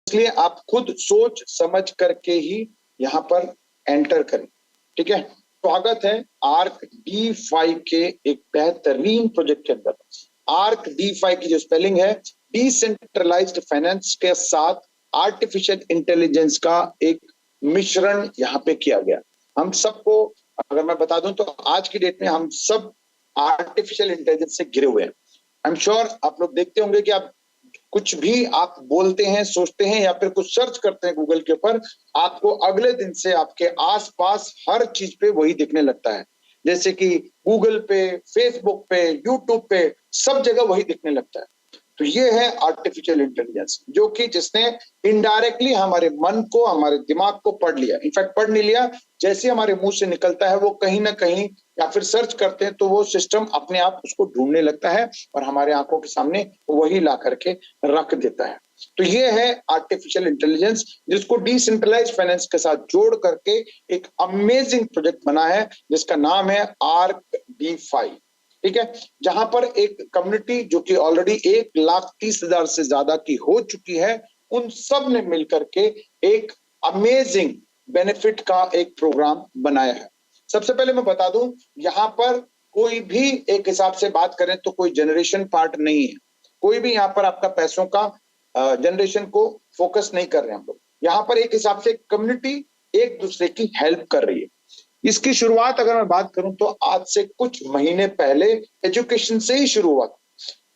इसलिए आप खुद सोच समझ करके ही यहाँ पर एंटर करें। ठीक है, स्वागत है आर्क डी5 के एक बेहतरीन प्रोजेक्ट के अंदर। आर्क डी5 की जो स्पेलिंग है, डिसेंट्रलाइज्ड फाइनेंस के साथ आर्टिफिशियल इंटेलिजेंस का एक मिश्रण यहाँ पे किया गया। हम सबको अगर मैं बता दूं तो आज की डेट में हम सब आर्टिफिशियल इंटेलिजेंस से घिरे हुए हैं। आई एम श्योर आप लोग देखते होंगे कि आप कुछ भी आप बोलते हैं, सोचते हैं या फिर कुछ सर्च करते हैं गूगल के ऊपर, आपको अगले दिन से आपके आसपास हर चीज पे वही दिखने लगता है। जैसे कि गूगल पे, फेसबुक पे, यूट्यूब पे, सब जगह वही दिखने लगता है। तो ये है आर्टिफिशियल इंटेलिजेंस, जो कि जिसने इनडायरेक्टली हमारे मन को, हमारे दिमाग को पढ़ लिया। इनफैक्ट पढ़ नहीं लिया, जैसे हमारे मुंह से निकलता है वो कहीं ना कहीं या फिर सर्च करते हैं तो वो सिस्टम अपने आप उसको ढूंढने लगता है और हमारे आंखों के सामने वही ला करके रख देता है। तो ये है आर्टिफिशियल इंटेलिजेंस, जिसको डिसेंट्रलाइज फाइनेंस के साथ जोड़ करके एक अमेजिंग प्रोजेक्ट बना है जिसका नाम है आर्क डी5। ठीक है, जहां पर एक कम्युनिटी जो कि ऑलरेडी 1,30,000 से ज्यादा की हो चुकी है, उन सब ने मिलकर के एक अमेजिंग बेनिफिट का एक प्रोग्राम बनाया है। सबसे पहले मैं बता दूं, यहाँ पर कोई भी एक हिसाब से बात करें तो कोई जनरेशन पार्ट नहीं है। कोई भी यहाँ पर आपका पैसों का जनरेशन को फोकस नहीं कर रहे हैं हम लोग। यहाँ पर एक हिसाब से कम्युनिटी एक दूसरे की हेल्प कर रही है। इसकी शुरुआत अगर मैं बात करूं तो आज से कुछ महीने पहले एजुकेशन से ही शुरू हुआ।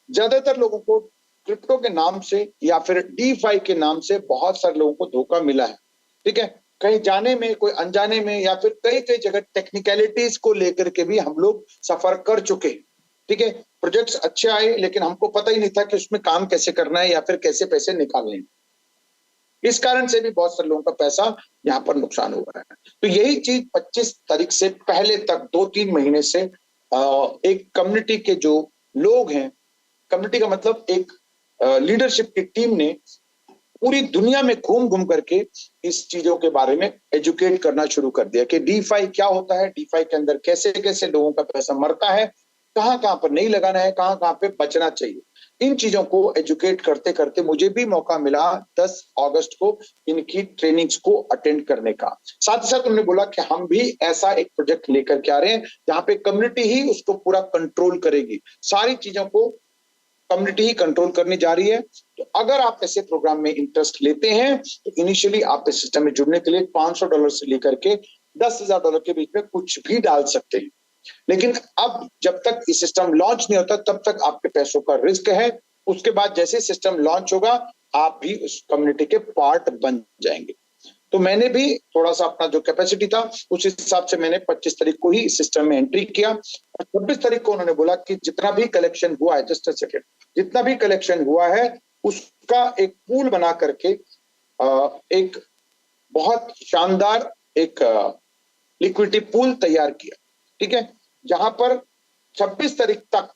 ज्यादातर लोगों को क्रिप्टो के नाम से या फिर डी5 के नाम से बहुत सारे लोगों को धोखा मिला है। ठीक है, कहीं जाने में, कोई अनजाने में, या फिर कई कई जगह टेक्निकलिटीज को लेकर के भी हम लोग सफर कर चुके हैं। ठीक है, प्रोजेक्ट्स अच्छे आए लेकिन हमको पता ही नहीं था कि उसमें काम कैसे करना है या फिर कैसे पैसे निकालने हैं। इस कारण से भी बहुत सारे लोगों का पैसा यहाँ पर नुकसान हो रहा है। तो यही चीज 25 तारीख से पहले तक 2-3 महीने से एक कम्युनिटी के जो लोग हैं, कम्युनिटी का मतलब एक लीडरशिप की टीम ने पूरी दुनिया में घूम घूम करके इस चीजों के बारे में एजुकेट करना शुरू कर दिया कि डी5 क्या होता है, डी5 के अंदर कैसे कैसे लोगों का पैसा मरता है, कहाँ कहाँ पर नहीं लगाना है, कहाँ कहाँ पे बचना चाहिए। इन चीजों को एजुकेट करते करते मुझे भी मौका मिला 10 अगस्त को इनकी ट्रेनिंग्स को अटेंड करने का। साथ ही साथ उन्होंने बोला कि हम भी ऐसा एक प्रोजेक्ट लेकर के आ रहे हैं जहां पे कम्युनिटी ही उसको पूरा कंट्रोल करेगी, सारी चीजों को कम्युनिटी ही कंट्रोल करने जा रही है। तो अगर आप ऐसे प्रोग्राम में इंटरेस्ट लेते हैं तो इनिशियली आप इस सिस्टम में जुड़ने के लिए $500 से लेकर के $10,000 के बीच में कुछ भी डाल सकते हैं। लेकिन अब जब तक ये सिस्टम लॉन्च नहीं होता तब तक आपके पैसों का रिस्क है। उसके बाद जैसे सिस्टम लॉन्च होगा आप भी उस कम्युनिटी के पार्ट बन जाएंगे। तो मैंने भी थोड़ा सा अपना जो कैपेसिटी था उस हिसाब से मैंने 25 तारीख को ही इस सिस्टम में एंट्री किया। 26 तारीख को उन्होंने बोला कि जितना भी कलेक्शन हुआ है, जस्ट अ सेकेंड, जितना भी कलेक्शन हुआ है उसका एक पूल बना करके एक बहुत शानदार एक लिक्विडिटी पूल तैयार किया। ठीक है, जहां पर 26 तारीख तक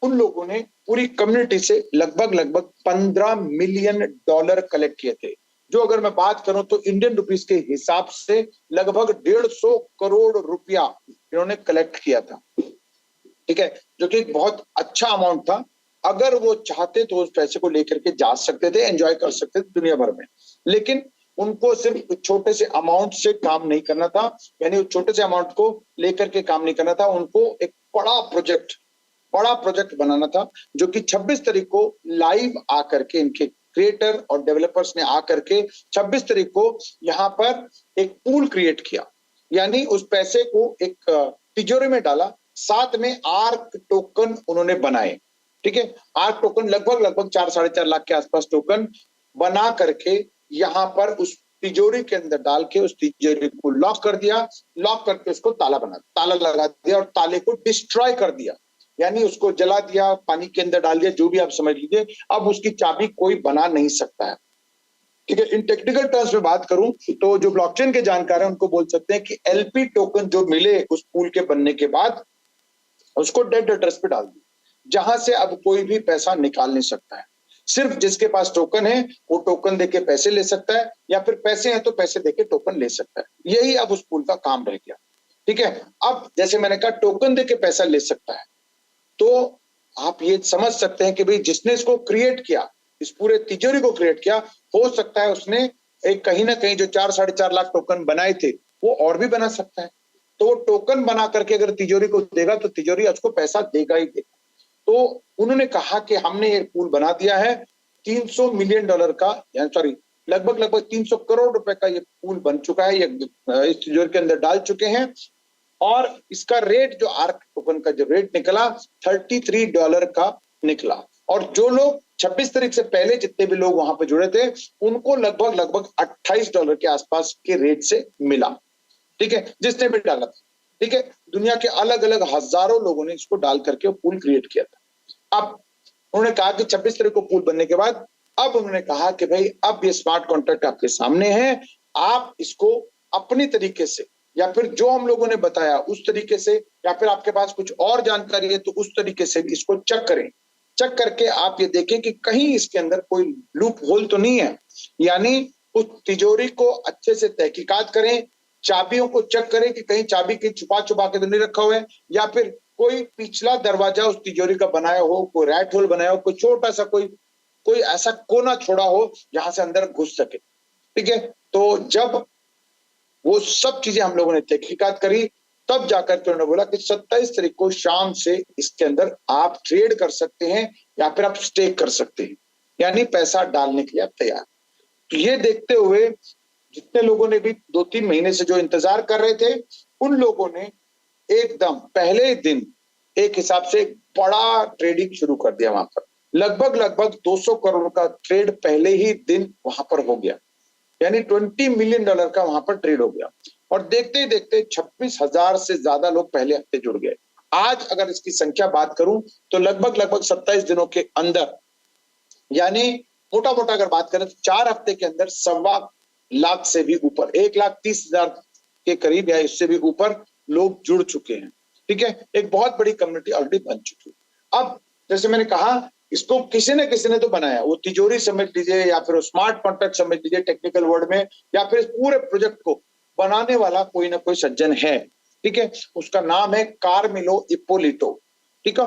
उन लोगों ने पूरी कम्युनिटी से लगभग $15 मिलियन कलेक्ट किए थे, जो अगर मैं बात करूं तो इंडियन रुपीस के हिसाब से लगभग 150 करोड़ रुपया इन्होंने कलेक्ट किया था। ठीक है, जो कि बहुत अच्छा अमाउंट था। अगर वो चाहते तो उस पैसे को लेकर के जा सकते थे, एंजॉय कर सकते थे दुनिया भर में, लेकिन उनको सिर्फ छोटे से अमाउंट से काम नहीं करना था, यानी छोटे से अमाउंट को लेकर के काम नहीं करना था, उनको एक बड़ा प्रोजेक्ट बनाना था, जो कि 26 तारीख को लाइव आकर के इनके क्रिएटर और डेवलपर्स ने आकर के 26 तारीख को यहाँ पर एक पूल क्रिएट किया, यानी उस पैसे को एक तिजोरी में डाला, साथ में आर्क टोकन उन्होंने बनाए। ठीक है, आर्क टोकन लगभग 4-4.5 लाख के आसपास टोकन बना करके यहाँ पर उस तिजोरी के अंदर डाल के उस तिजोरी को लॉक कर दिया, लॉक करके उसको ताला लगा दिया और ताले को डिस्ट्रॉय कर दिया, यानी उसको जला दिया, पानी के अंदर डाल दिया, जो भी आप समझ लीजिए। अब उसकी चाबी कोई बना नहीं सकता है। ठीक है, इन टेक्निकल टर्म्स में बात करूं तो जो ब्लॉकचेन के जानकार हैं उनको बोल सकते हैं कि एलपी टोकन जो मिले उस पूल के बनने के बाद उसको डेड एड्रेस पे डाल दिया, जहां से अब कोई भी पैसा निकाल नहीं सकता है। सिर्फ जिसके पास टोकन है वो टोकन देके पैसे ले सकता है, या फिर पैसे हैं तो पैसे देके टोकन ले सकता है। यही अब उस पूल का काम रह गया। ठीक है, अब जैसे मैंने कहा टोकन देके पैसा ले सकता है, तो आप ये समझ सकते हैं कि भाई जिसने इसको क्रिएट किया, इस पूरे तिजोरी को क्रिएट किया, हो सकता है उसने एक कहीं ना कहीं जो 4-4.5 लाख टोकन बनाए थे वो और भी बना सकता है। तो वो टोकन बना करके अगर तिजोरी को देगा तो तिजोरी उसको पैसा देगा ही देगा। तो उन्होंने कहा कि हमने ये पूल बना दिया है, $300 मिलियन का, सॉरी लगभग 300 करोड़ रुपए का ये पूल बन चुका है, ये इस तिजोरी के अंदर डाल चुके हैं। और इसका रेट जो आर्क टोकन का जो रेट निकला $33 का निकला। और जो लोग 26 तारीख से पहले जितने भी लोग वहां पे जुड़े थे उनको लगभग $28 के आसपास के रेट से मिला। ठीक है, जिसने भी डाला था। ठीक है, दुनिया के अलग अलग हजारों लोगों ने इसको डाल करके पूल क्रिएट किया था। अब उन्होंने कहा कि 26 तारीख को पूल बनने के बाद अब उन्होंने कहा कि भाई अब ये स्मार्ट कॉन्ट्रैक्ट आपके सामने है, आप इसको अपनी तरीके से या फिर जो हम लोगों ने बताया उस तरीके से, या फिर आपके पास कुछ और जानकारी है तो उस तरीके से भी इसको चेक करें। चेक करके आप ये देखें कि कहीं इसके अंदर कोई लूप होल तो नहीं है, यानी उस तिजोरी को अच्छे से तहकीकात करें, चाबियों को चेक करें कि कहीं चाबी की छुपा के तो नहीं रखा हुआ है, या फिर कोई पिछला दरवाजा उस तिजोरी का बनाया हो, कोई रैट होल बनाया हो, कोई छोटा सा कोई ऐसा कोना छोड़ा हो जहां से अंदर घुस सके। ठीक है, तो जब वो सब चीजें हम लोगों ने तहकीकात करी तब जाकर के उन्होंने बोला कि 27 तारीख को शाम से इसके अंदर आप ट्रेड कर सकते हैं या फिर आप स्टेक कर सकते हैं, यानी पैसा डालने के लिए आप तैयार। तो ये देखते हुए जितने लोगों ने भी 2-3 महीने से जो इंतजार कर रहे थे उन लोगों ने एकदम पहले दिन एक हिसाब से बड़ा ट्रेडिंग शुरू कर दिया। वहां पर लगभग 200 करोड़ का ट्रेड पहले ही दिन वहां पर हो गया, यानी $20 मिलियन का वहां पर ट्रेड हो गया। और देखते ही देखते 26,000 से ज्यादा लोग पहले हफ्ते जुड़ गए। आज अगर इसकी संख्या बात करूं तो लगभग 27 दिनों के अंदर, यानी मोटा अगर बात करें तो 4 हफ्ते के अंदर 1.25 लाख से भी ऊपर, 1,30,000 के करीब या इससे भी ऊपर लोग जुड़ चुके हैं। ठीक है, एक बहुत बड़ी कम्युनिटी ऑलरेडी बन चुकी है। अब जैसे मैंने कहा इसको किसी ने तो बनाया, वो तिजोरी समझ लीजिए या फिर स्मार्ट कॉन्ट्रैक्ट समझ लीजिए टेक्निकल वर्ड में, या फिर इस पूरे प्रोजेक्ट को बनाने वाला कोई ना कोई सज्जन है। ठीक है, उसका नाम है कार्मेलो इपोलिटो। ठीक है,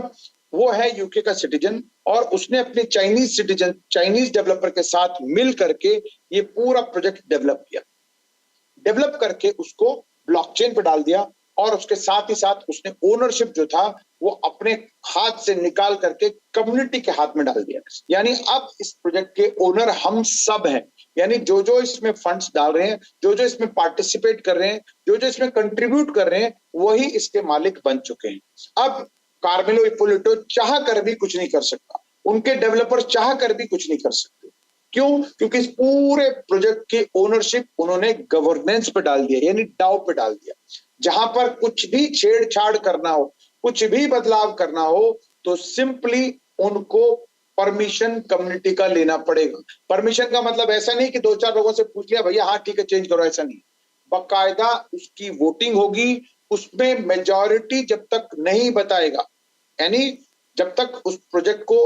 वो है यूके का सिटीजन और उसने अपने चाइनीज डेवलपर के साथ मिल करके ये पूरा प्रोजेक्ट डेवलप करके उसको ब्लॉकचेन पे डाल दिया। और उसके साथ ही साथ उसने ओनरशिप जो था वो अपने हाथ से निकाल करके कम्युनिटी के हाथ में डाल दिया। यानी अब इस प्रोजेक्ट के ओनर हम सब हैं, यानी जो इसमें फंड्स डाल रहे हैं, जो इसमें पार्टिसिपेट कर रहे हैं, जो इसमें कंट्रीब्यूट कर रहे हैं, वही इसके मालिक बन चुके हैं। अब कार्मेलो इपोलिटो चाह कर भी कुछ नहीं कर सकता, उनके डेवलपर चाह कर भी कुछ नहीं कर सकते। क्यों? क्योंकि इस पूरे प्रोजेक्ट की ओनरशिप उन्होंने गवर्नेंस पे डाल दिया, यानी डाउ पे डाल दिया। जहां पर कुछ भी छेड़छाड़ करना हो, कुछ भी बदलाव करना हो तो सिंपली उनको परमिशन कम्युनिटी का लेना पड़ेगा। परमिशन का मतलब ऐसा नहीं कि 2-4 लोगों से पूछ लिया भैया हाँ ठीक है चेंज करो, ऐसा नहीं। बाकायदा उसकी वोटिंग होगी, उसमें मेजॉरिटी जब तक नहीं बताएगा, यानी जब तक उस प्रोजेक्ट को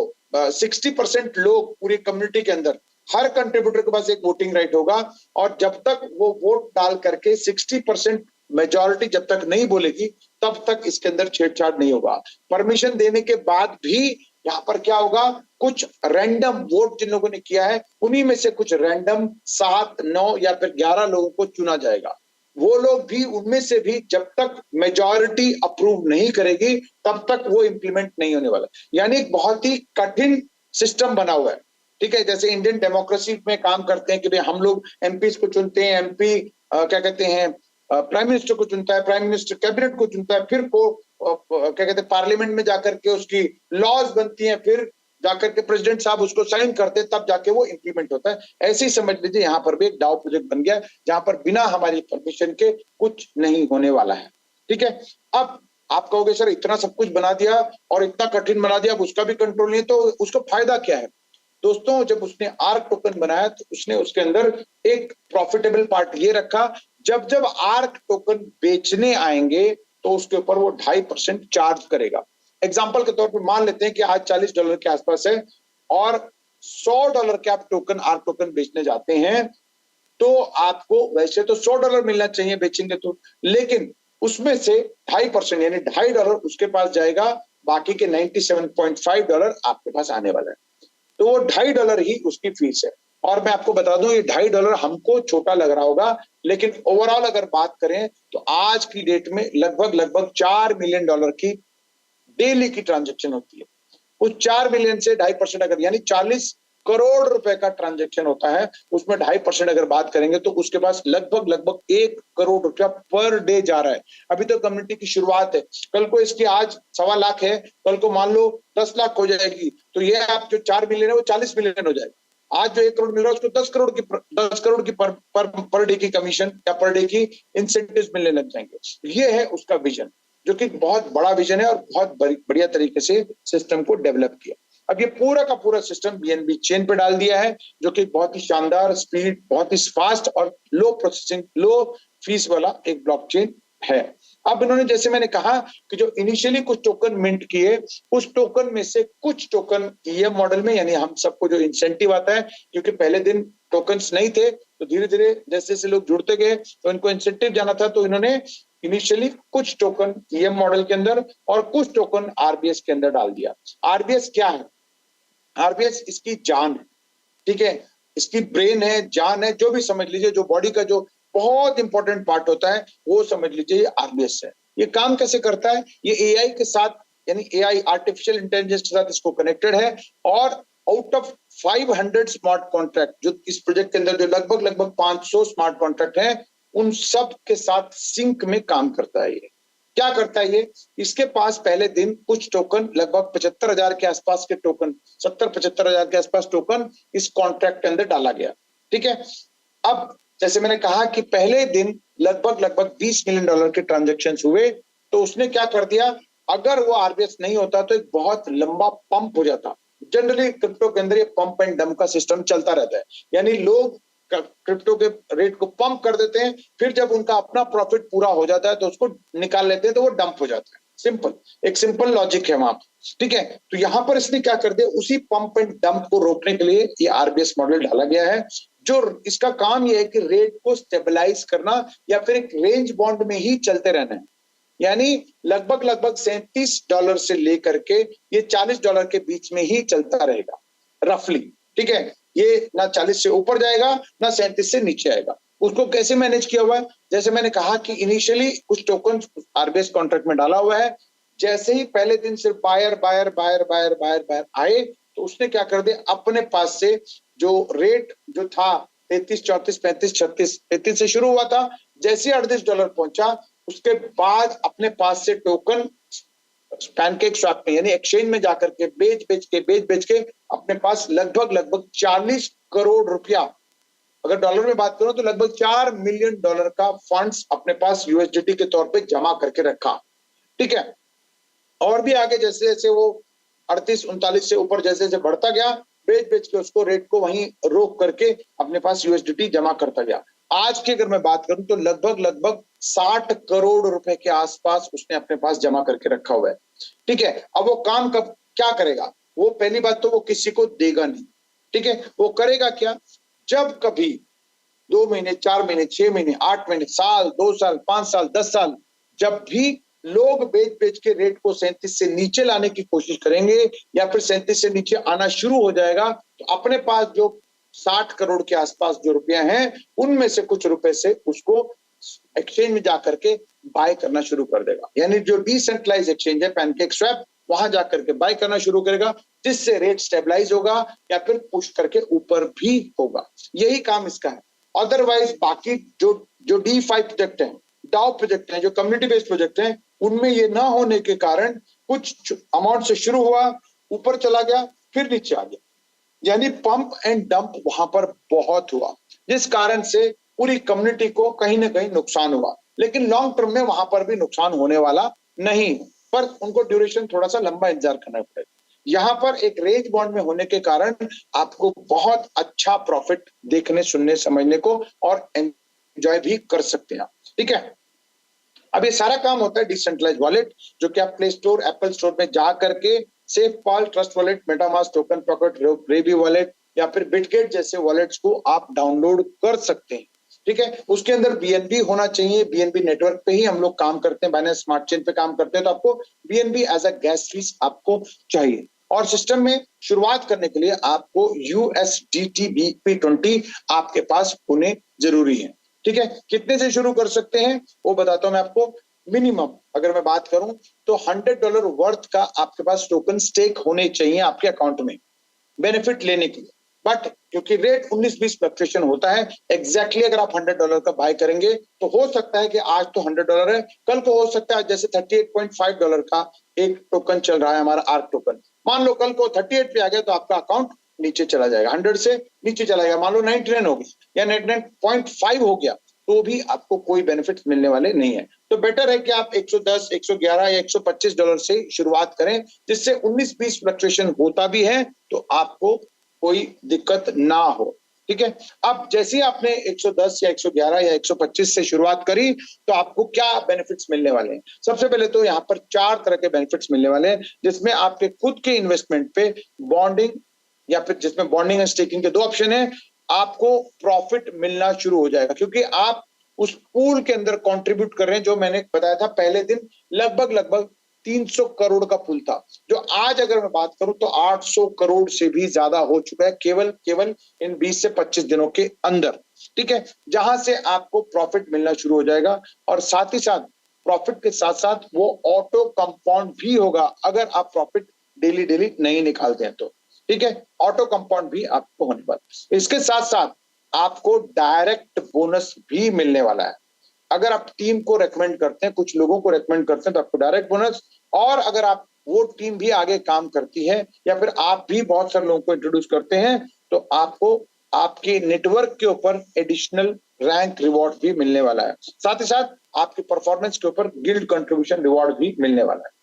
60% लोग पूरी कम्युनिटी के अंदर, हर कंट्रीब्यूटर के पास एक वोटिंग राइट होगा, और जब तक वो वोट डाल करके 60% मेजॉरिटी जब तक नहीं बोलेगी तब तक इसके अंदर छेड़छाड़ नहीं होगा। परमिशन देने के बाद भी यहाँ पर क्या होगा, कुछ रैंडम वोट जिन लोगों ने किया है उन्हीं में से कुछ रैंडम 7, 9 या फिर 11 लोगों को चुना जाएगा। वो लोग भी उनमें से भी जब तक मेजॉरिटी अप्रूव नहीं करेगी तब तक वो इंप्लीमेंट नहीं होने वाला। यानी एक बहुत ही कठिन सिस्टम बना हुआ है। ठीक है, जैसे इंडियन डेमोक्रेसी में काम करते हैं कि भाई हम लोग एमपी को चुनते हैं, एमपी क्या कहते हैं प्राइम मिनिस्टर को चुनता है, प्राइम मिनिस्टर कैबिनेट को चुनता है, फिर को क्या कहते हैं पार्लियामेंट में जाकर के उसकी लॉज बनती हैं, फिर जाकर के प्रेसिडेंट साहब उसको साइन करते हैं, तब जाके वो इंप्लीमेंट होता है। ऐसे ही समझ लीजिए यहाँ पर भी एक डाउ प्रोजेक्ट बन गया जहां पर बिना हमारी परमिशन के कुछ नहीं होने वाला है। ठीक है, अब आप कहोगे सर इतना सब कुछ बना दिया और इतना कठिन बना दिया, अब उसका भी कंट्रोल नहीं, तो उसका फायदा क्या है? दोस्तों, जब उसने आर्क टोकन बनाया तो उसने उसके अंदर एक प्रॉफिटेबल पार्ट ये रखा, जब आर्क टोकन बेचने आएंगे तो उसके ऊपर वो 2.5% चार्ज करेगा। एग्जाम्पल के तौर पर मान लेते हैं कि आज $40 के आसपास है और $100 के आप टोकन आर्क टोकन बेचने जाते हैं, तो आपको वैसे तो $100 मिलना चाहिए बेचेंगे तो, लेकिन उसमें से 2.5% यानी $2.5 उसके पास जाएगा, बाकी के $97.5 आपके पास आने वाला है। तो वो $2.5 ही उसकी फीस है। और मैं आपको बता दूं, ये $2.5 हमको छोटा लग रहा होगा, लेकिन ओवरऑल अगर बात करें तो आज की डेट में लगभग $4 मिलियन की डेली की ट्रांजेक्शन होती है। उस 4 मिलियन से 2.5% अगर, यानी 40 करोड़ रुपए का ट्रांजेक्शन होता है, उसमें 2.5% अगर बात करेंगे तो उसके पास लगभग 1 करोड़ रुपया पर डे जा रहा है। अभी तो कम्युनिटी की शुरुआत है, कल को इसकी आज 1.25 लाख है, कल को मान लो 10 लाख हो जाएगी, तो ये आप जो 4 मिलियन है वो 40 मिलियन हो जाएगा। आज जो 1 करोड़ मिल रहा है उसको 10 करोड़ की पर डे की कमीशन या पर डे की इंसेंटिव मिलने लग जाएंगे। ये है उसका विजन, जो कि बहुत बड़ा विजन है और बहुत बढ़िया तरीके से सिस्टम को डेवलप किया। अब ये पूरा का पूरा सिस्टम बीएनबी चेन पे डाल दिया है, जो कि बहुत ही शानदार स्पीड, बहुत ही फास्ट और लो प्रोसेसिंग, लो फीस वाला एक ब्लॉकचेन है। अब इन्होंने, जैसे मैंने कहा कि जो इनिशियली कुछ टोकन मिंट किए, उस टोकन में से कुछ टोकन ईएम मॉडल में, यानी हम सबको जो इंसेंटिव आता है, क्योंकि पहले दिन टोकन्स नहीं थे, तो धीरे धीरे जैसे जैसे लोग जुड़ते गए तो इनको इंसेंटिव जाना था, तो इन्होंने इनिशियली कुछ टोकन ईएम मॉडल के अंदर और कुछ टोकन आरबीएस के अंदर डाल दिया। आरबीएस क्या है? आरबीएस इसकी जान है, ठीक है, इसकी ब्रेन है, जान है, जो भी समझ लीजिए, जो बॉडी का जो बहुत इंपॉर्टेंट पार्ट होता है वो समझ लीजिए ये आरबीएस है। ये काम कैसे करता है? ये एआई के साथ, यानी एआई आर्टिफिशियल इंटेलिजेंस के साथ इसको कनेक्टेड है, और आउट ऑफ 500 स्मार्ट कॉन्ट्रैक्ट जो इस प्रोजेक्ट के अंदर, जो लगभग 500 स्मार्ट कॉन्ट्रैक्ट हैं, उन सब के साथ सिंक में काम करता है। ये क्या करता है? ये, इसके पास पहले दिन कुछ टोकन, लगभग 75,000 के आसपास के टोकन, 70-75,000 के आसपास टोकन इस कॉन्ट्रैक्ट के अंदर डाला गया, ठीक है। अब जैसे मैंने कहा कि पहले दिन लगभग $20 मिलियन के ट्रांजेक्शन हुए, तो उसने क्या कर दिया, अगर वो आरबीएस नहीं होता तो एक बहुत लंबा पंप हो जाता। जनरली क्रिप्टो के अंदर ये पंप एंड डंप का सिस्टम चलता रहता है, यानी लोग क्रिप्टो के रेट को पंप कर देते हैं, फिर जब उनका अपना प्रॉफिट पूरा हो जाता है तो उसको निकाल लेते हैं, तो वो डंप हो जाता है। सिंपल, एक सिंपल लॉजिक है वहां पर, ठीक है। तो यहां पर इसने क्या कर दिया, उसी पंप एंड डंप को रोकने के लिए ये आरबीएस मॉडल डाला गया है, जो इसका काम ये है कि रेट को स्टेबलाइज करना या फिर एक रेंज बॉन्ड में ही चलते रहना है, यानी लगभग $37 से लेकर के ये $40 के बीच में ही चलता रहेगा रफली, ठीक है। ये ना 40 से ऊपर जाएगा, ना 37 से नीचे आएगा। उसको कैसे मैनेज किया हुआ है? जैसे मैंने कहा कि इनिशियली कुछ टोकन आरबीएस कॉन्ट्रैक्ट में डाला हुआ है, जैसे ही पहले दिन सिर्फ बायर आए, तो उसने क्या कर दिया, अपने पास से जो रेट जो था 33, 34, 35, 36, 33 से शुरू हुआ था, जैसे $38 पहुंचा, उसके बाद अपने पास से टोकन पैनकेक स्वैप में, यानी एक्सचेंज में जाकर के बेच के अपने पास लगभग 40 करोड़ रुपया, अगर डॉलर में बात करो तो लगभग $4 मिलियन का फंड्स अपने पास यूएसडीटी के तौर पे जमा करके रखा, ठीक है। और भी आगे जैसे जैसे वो 38-39 से ऊपर जैसे जैसे बढ़ता गया, बेच के उसको रेट को वहीं रोक करके अपने पास यूएसडीटी जमा करता गया। आज की अगर मैं बात करूं तो लगभग 60 करोड़ रुपए के आसपास उसने अपने पास जमा करके रखा हुआ है, ठीक है। अब वो काम कब क्या करेगा? वो पहली बात तो वो किसी को देगा नहीं, ठीक है। वो करेगा क्या, जब कभी 2 महीने, 4 महीने, 6 महीने, 8 महीने, साल, 2 साल, 5 साल, 10 साल, जब भी लोग बेच के रेट को 37 से नीचे लाने की कोशिश करेंगे या फिर 37 से नीचे आना शुरू हो जाएगा, तो अपने पास जो 60 करोड़ के आसपास जो रुपया हैं, उनमें से कुछ रुपए से उसको एक्सचेंज में जाकर के बाय करना शुरू कर देगा, यानी जो डिसेंट्रलाइज एक्सचेंज है पैनकेक स्वैप, वहां जाकर के बाय करना शुरू करेगा, जिससे रेट स्टेबलाइज होगा या फिर पुश करके ऊपर भी होगा। यही काम इसका है। अदरवाइज बाकी जो DeFi प्रोजेक्ट है, डाओ प्रोजेक्ट है, जो कम्युनिटी बेस्ड प्रोजेक्ट है, उनमें ये ना होने के कारण कुछ अमाउंट से शुरू हुआ, ऊपर चला गया, फिर नीचे आ गया, यानी पंप एंड डंप वहां पर बहुत हुआ, जिस कारण से पूरी कम्युनिटी को कहीं ना कहीं नुकसान हुआ। लेकिन लॉन्ग टर्म में वहां पर भी नुकसान होने वाला नहीं, पर उनको ड्यूरेशन थोड़ा सा लंबा इंतजार करना पड़ेगा। यहाँ पर एक रेंज बॉन्ड में होने के कारण आपको बहुत अच्छा प्रॉफिट देखने, सुनने, समझने को और एंजॉय भी कर सकते हैं, ठीक है। अब ये सारा काम होता है डिसेंट्रलाइज वॉलेट, जो कि आप प्ले स्टोर, एप्पल स्टोर में जा करके SafePal, Trust Wallet, MetaMask, Token Pocket, Rabby Wallet या फिर बिटगेट जैसे वॉलेट्स को आप डाउनलोड कर सकते हैं, ठीक है। उसके अंदर बीएनबी होना चाहिए, बीएनबी नेटवर्क पे ही हम लोग काम करते हैं, बाइनेंस स्मार्ट चेन पे काम करते हैं, तो आपको BNB as a gas fees आपको चाहिए। और सिस्टम में शुरुआत करने के लिए आपको USDT BP20 आपके पास होने जरूरी है। ठीक है, कितने से शुरू कर सकते हैं वो बताता हूं मैं आपको। मिनिमम अगर मैं बात करूं तो $100 वर्थ का आपके पास टोकन स्टेक होने चाहिए आपके अकाउंट में बेनिफिट लेने के लिए। बट क्योंकि रेट 19-20 फ्लक्चुएशन होता है, एग्जैक्टली अगर आप $100 का बाय करेंगे तो हो सकता है कि आज तो $100 है, कल को हो सकता है जैसे $38.5 का एक टोकन चल रहा है हमारा आर्क टोकन, मान लो कल को 38 पे आ गया तो आपका अकाउंट नीचे चला जाएगा, 100 से नीचे चला जाएगा, मान लो 99 हो गया या 99.5 हो गया तो भी आपको कोई बेनिफिट मिलने वाले नहीं है। तो बेटर है कि आप 110, 111 या $125 से शुरुआत करें, जिससे 19-20 फ्लक्चुएशन होता भी है तो आपको कोई दिक्कत ना हो। ठीक है, अब जैसे ही आपने 110 या 111 या 125 से शुरुआत करी तो आपको क्या बेनिफिट्स मिलने वाले हैं? सबसे पहले तो यहाँ पर 4 तरह के बेनिफिट्स मिलने वाले हैं, जिसमें आपके खुद के इन्वेस्टमेंट पे बॉन्डिंग या फिर जिसमें बॉन्डिंग एंड स्टेकिंग के 2 ऑप्शन है, आपको प्रॉफिट मिलना शुरू हो जाएगा क्योंकि आप उस पूल के अंदर कंट्रीब्यूट कर रहे हैं। जो मैंने बताया था पहले दिन लगभग 300 करोड़ का पुल था, जो आज अगर मैं बात करूं तो 800 करोड़ से भी ज्यादा हो चुका है केवल इन 20 से 25 दिनों के अंदर। ठीक है, जहां से आपको प्रॉफिट मिलना शुरू हो जाएगा और साथ ही साथ प्रॉफिट के साथ साथ वो ऑटो कंपाउंड भी होगा अगर आप प्रॉफिट डेली नहीं निकालते हैं तो। ठीक है, ऑटो कंपाउंड भी आपको होने वाला। इसके साथ साथ आपको डायरेक्ट बोनस भी मिलने वाला है। अगर आप टीम को रेकमेंड करते हैं, कुछ लोगों को रेकमेंड करते हैं तो आपको डायरेक्ट बोनस, और अगर आप वो टीम भी आगे काम करती है या फिर आप भी बहुत सारे लोगों को इंट्रोड्यूस करते हैं तो आपको आपके नेटवर्क के ऊपर एडिशनल रैंक रिवॉर्ड भी मिलने वाला है। साथ ही साथ आपकी परफॉर्मेंस के ऊपर गिल्ड कंट्रीब्यूशन रिवॉर्ड भी मिलने वाला है।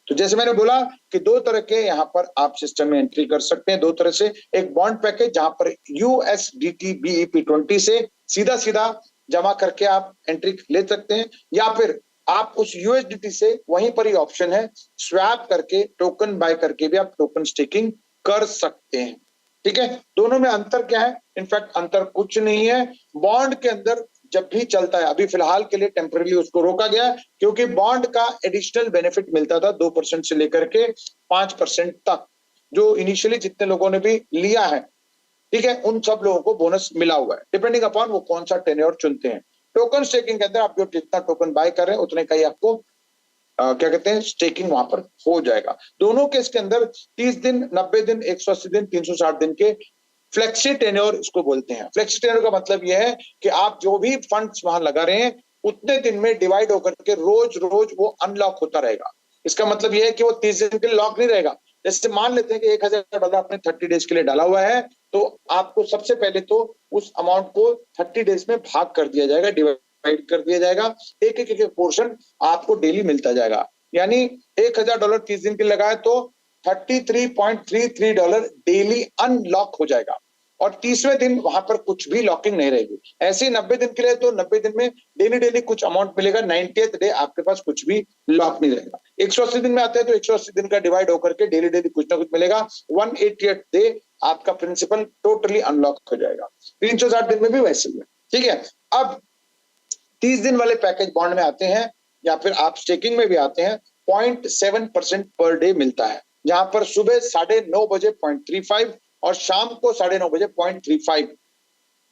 तो जैसे मैंने बोला कि 2 तरह के यहाँ पर आप सिस्टम में एंट्री कर सकते हैं, 2 तरह से। एक बॉन्ड पैकेज जहां पर USDT BEP20 से सीधा जमा करके आप एंट्री ले सकते हैं, या फिर आप उस USDT से वहीं पर ही ऑप्शन है स्वैप करके टोकन बाय करके भी आप टोकन स्टेकिंग कर सकते हैं। ठीक है, दोनों में अंतर क्या है? इनफैक्ट अंतर कुछ नहीं है। बॉन्ड के अंदर जब भी चलता है, अभी फिलहाल के लिए टेम्पररी उसको रोका गया क्योंकि बॉन्ड का एडिशनल बेनिफिट मिलता था 2% से लेकर के 5% तक, जो इनिशियली जितने लोगों ने भी लिया है, ठीक है, उन सब लोगों को बोनस मिला हुआ है, डिपेंडिंग अपॉन वो कौन सा टेन्योर चुनते हैं। टोकन स्टेकिंग के अंदर आप जो जितना टोकन बाय कर रहे हैं उतने का ही आपको क्या कहते हैं स्टेकिंग वहां पर हो जाएगा। दोनों केस के अंदर 30 दिन, 90 दिन, 180 दिन, 360 दिन के फ्लेक्सी टेन्योर इसको बोलते हैं। फ्लेक्सी टेन्योर का मतलब यह है कि आप जो भी फंड्स वहां लगा रहे हैं उतने दिन में डिवाइड होकर के रोज वो अनलॉक होता रहेगा। इसका मतलब यह है कि वो 30 दिन के लिए लॉक नहीं रहेगा। जैसे मान लेते हैं कि $1000 आपने 30 डेज के लिए डाला हुआ है, तो आपको सबसे पहले तो उस अमाउंट को 30 डेज में भाग कर दिया जाएगा, डिवाइड कर दिया जाएगा, एक पोर्शन आपको डेली मिलता जाएगा। यानी $1000 30 दिन के लिए लगाए तो $33.33 डेली अनलॉक हो जाएगा, और 30वें दिन वहां पर कुछ भी लॉकिंग नहीं रहेगी। ऐसे 90 दिन के लिए तो 90 दिन में डेली कुछ अमाउंट मिलेगा, 90th डे आपके पास कुछ भी लॉक नहीं रहेगा। 180 दिन में आते हैं तो 180 दिन का डिवाइड होकर के डेली कुछ ना कुछ मिलेगा। 180th डे आपका प्रिंसिपल टोटली अनलॉक हो जाएगा। 360 दिन में भी वैसे ही है। ठीक है, अब 30 दिन वाले पैकेज बॉन्ड में आते हैं या फिर आप स्टेकिंग में भी आते हैं, 0.7% पर डे मिलता है, जहां पर सुबह 9:30 बजे 0.35 और शाम को 9:30 बजे 0.35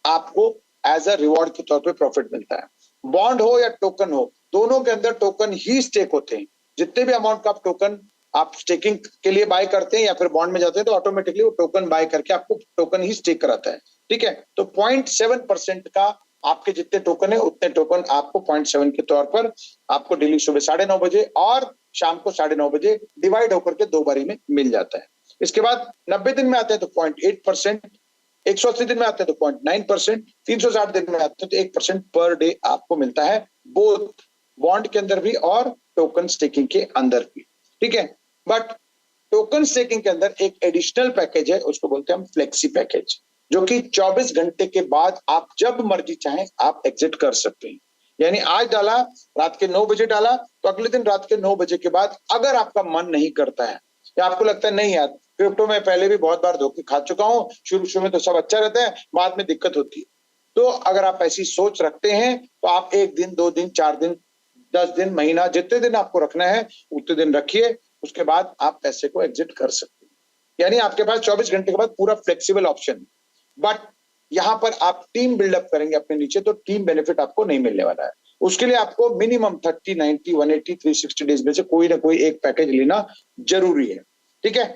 आपको एज अ रिवॉर्ड के तौर पे प्रॉफिट मिलता है। बॉन्ड हो या टोकन हो, दोनों के अंदर टोकन ही स्टेक होते हैं। जितने भी अमाउंट का आप टोकन आप स्टेकिंग के लिए बाय करते हैं या फिर बॉन्ड में जाते हैं तो ऑटोमेटिकली वो टोकन बाय करके आपको टोकन ही स्टेक कराता है। ठीक है, तो 0.7% का आपके जितने टोकन है उतने टोकन आपको 0.7 के तौर पर आपको डेली सुबह 9:30 बजे और शाम को 9:30 बजे डिवाइड होकर के 2 बारी में मिल जाता है। इसके बाद 90 दिन में आते हैं तो 0.8%, 180 दिन में आते हैं तो 0.9%, 360 दिन में आते हैं तो 1% पर डे आपको मिलता है, बोथ बॉन्ड के अंदर भी और टोकन स्टेकिंग के अंदर भी। ठीक है, बट टोकन स्टेकिंग के अंदर एक एडिशनल पैकेज है, उसको बोलते हैं हम फ्लेक्सी पैकेज, जो कि 24 घंटे के बाद आप जब मर्जी चाहें आप एग्जिट कर सकते हैं। यानी आज डाला, रात के 9 बजे डाला, तो अगले दिन रात के 9 बजे के बाद अगर आपका मन नहीं करता है या आपको लगता है नहीं यार क्रिप्टो में पहले भी बहुत बार धोखे खा चुका हूं, शुरू में तो सब अच्छा रहता है, बाद में दिक्कत होती है, तो अगर आप ऐसी सोच रखते हैं तो आप 1 दिन, 2 दिन, 4 दिन, 10 दिन, महीना, जितने दिन आपको रखना है उतने दिन रखिए, उसके बाद आप पैसे को एग्जिट कर सकते हैं। यानी आपके पास 24 घंटे के बाद पूरा फ्लेक्सिबल ऑप्शन। बट यहाँ पर आप टीम बिल्डअप करेंगे अपने नीचे तो टीम बेनिफिट आपको नहीं मिलने वाला है। उसके लिए आपको मिनिमम 30, 90, 180, 360 डेज में से कोई ना कोई एक पैकेज लेना जरूरी है। ठीक है,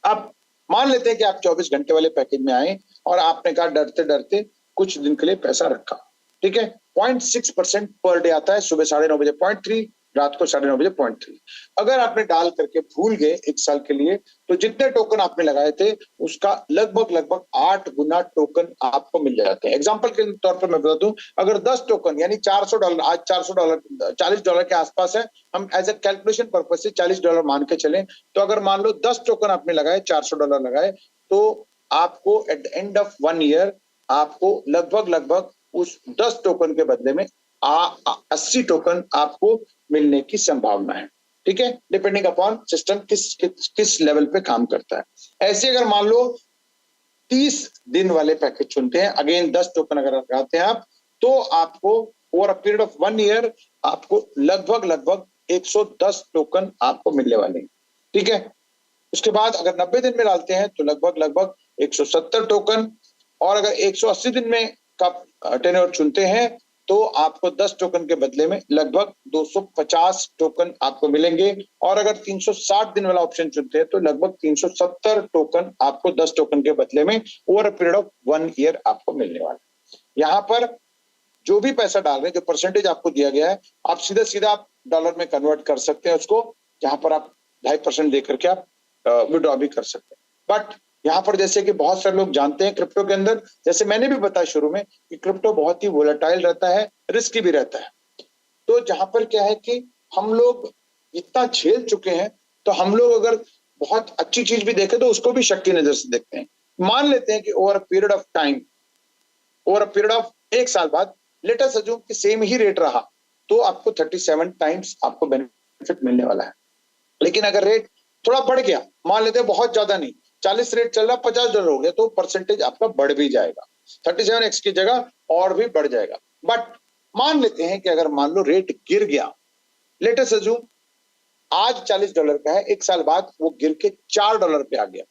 अब मान लेते हैं कि आप 24 घंटे वाले पैकेज में आए और आपने कहा डरते डरते कुछ दिन के लिए पैसा रखा। ठीक है, 0.6% पर डे आता है, सुबह 9:30 बजे 0.3, रात को 9:30 बजे 0.3। अगर आपने डाल करके भूल गए 1 साल के लिए, तो जितने टोकन आपने लगाए थे उसका लगभग 8 गुना टोकन आपको मिल जाते हैं। एग्जांपल के तौर पर मैं बता दूं, अगर 10 टोकन यानी $400, आज $400 $40 के आसपास है, हम एज ए कैलकुलेशन पर्पज से $40 मान के चलें, तो अगर मान लो 10 टोकन आपने लगाए, $400 लगाए, तो आपको at the end of 1 year आपको लगभग उस 10 टोकन के बदले में 80 टोकन आपको मिलने की संभावना है। ठीक है, डिपेंडिंग अपॉन सिस्टम किस लेवल पे काम करता है। ऐसे अगर मान लो 30 दिन वाले पैकेज चुनते हैं, अगेन 10 टोकन अगर लगाते हैं आप, तो आपको over a period of 1 year आपको लगभग 110 टोकन आपको मिलने वाले हैं। ठीक है, उसके बाद अगर 90 दिन में डालते हैं तो लगभग 170 टोकन, और अगर 180 दिन में का टेन्योर चुनते हैं तो आपको 10 टोकन के बदले में लगभग 250 टोकन आपको मिलेंगे, और अगर 360 दिन वाला ऑप्शन चुनते हैं तो लगभग 370 टोकन आपको 10 टोकन के बदले में over a period of 1 year आपको मिलने वाला है। यहाँ पर जो भी पैसा डाल रहे हैं, जो परसेंटेज आपको दिया गया है, आप सीधा आप डॉलर में कन्वर्ट कर सकते हैं उसको, जहां पर आप 2.5% दे करके आप विड्रॉ भी कर सकते हैं। बट यहाँ पर जैसे कि बहुत सारे लोग जानते हैं क्रिप्टो के अंदर, जैसे मैंने भी बताया शुरू में कि क्रिप्टो बहुत ही वोलेटाइल रहता है, रिस्की भी रहता है। तो जहां पर क्या है कि हम लोग इतना झेल चुके हैं, तो हम लोग अगर बहुत अच्छी चीज भी देखें तो उसको भी शक की नजर से देखते हैं। मान लेते हैं कि over a period of time, over a period of 1 साल बाद, लेट अस अज्यूम कि सेम ही रेट रहा, तो आपको 37 टाइम्स आपको बेनिफिट मिलने वाला है। लेकिन अगर रेट थोड़ा बढ़ गया, मान लेते हैं बहुत ज्यादा नहीं, 40 रेट चल रहा, $50 हो गया, तो परसेंटेज आपका बढ़ भी जाएगा, 37x की जगह और भी बढ़ जाएगा। बट मान लेते हैं कि अगर मान लो रेट गिर गया, लेट अस अज्यूम आज $40 का है, 1 साल बाद वो गिर के $4 पे आ गया।